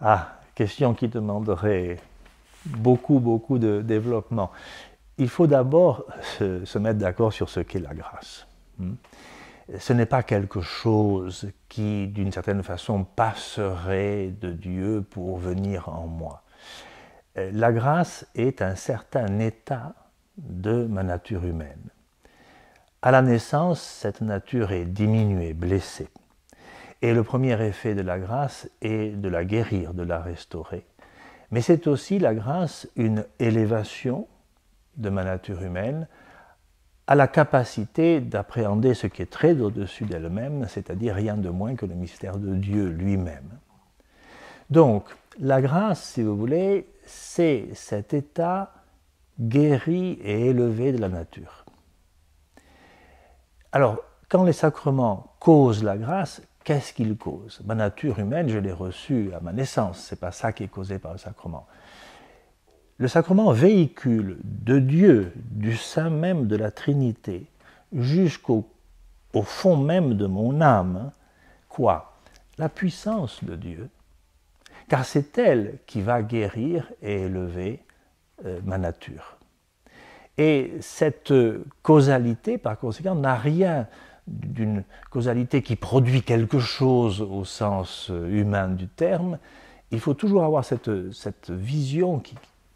Ah, question qui demanderait beaucoup de développement. Il faut d'abord se mettre d'accord sur ce qu'est la grâce. Ce n'est pas quelque chose qui, d'une certaine façon, passerait de Dieu pour venir en moi. La grâce est un certain état de ma nature humaine. À la naissance, cette nature est diminuée, blessée. Et le premier effet de la grâce est de la guérir, de la restaurer. Mais c'est aussi, la grâce, une élévation de ma nature humaine à la capacité d'appréhender ce qui est très au-dessus d'elle-même, c'est-à-dire rien de moins que le mystère de Dieu lui-même. Donc, la grâce, si vous voulez, c'est cet état guéri et élevé de la nature. Alors, quand les sacrements causent la grâce, qu'est-ce qu'ils causent? Ma nature humaine, je l'ai reçue à ma naissance, ce n'est pas ça qui est causé par le sacrement. Le sacrement véhicule de Dieu, du sein même de la Trinité, jusqu'au fond même de mon âme, quoi? La puissance de Dieu, car c'est elle qui va guérir et élever ma nature. Et cette causalité, par conséquent, n'a rien d'une causalité qui produit quelque chose au sens humain du terme. Il faut toujours avoir cette vision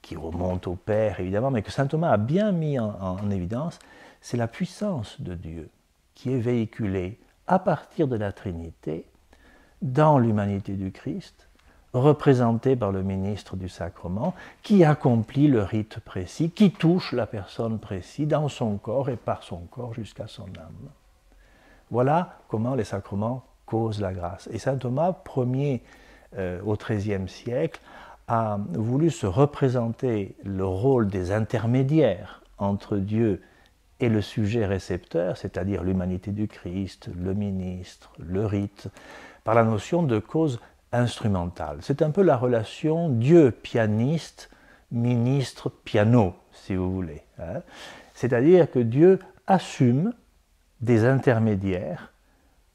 qui remonte au Père, évidemment, mais que saint Thomas a bien mis en évidence, c'est la puissance de Dieu qui est véhiculée à partir de la Trinité dans l'humanité du Christ, représenté par le ministre du sacrement, qui accomplit le rite précis, qui touche la personne précise dans son corps et par son corps jusqu'à son âme. Voilà comment les sacrements causent la grâce. Et saint Thomas, premier au XIIIe siècle, a voulu se représenter le rôle des intermédiaires entre Dieu et le sujet récepteur, c'est-à-dire l'humanité du Christ, le ministre, le rite, par la notion de cause instrumentale. C'est un peu la relation Dieu pianiste, ministre piano, si vous voulez. C'est-à-dire que Dieu assume des intermédiaires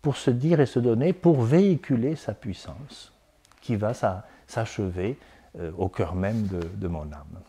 pour se dire et se donner, pour véhiculer sa puissance, qui va s'achever au cœur même de mon âme.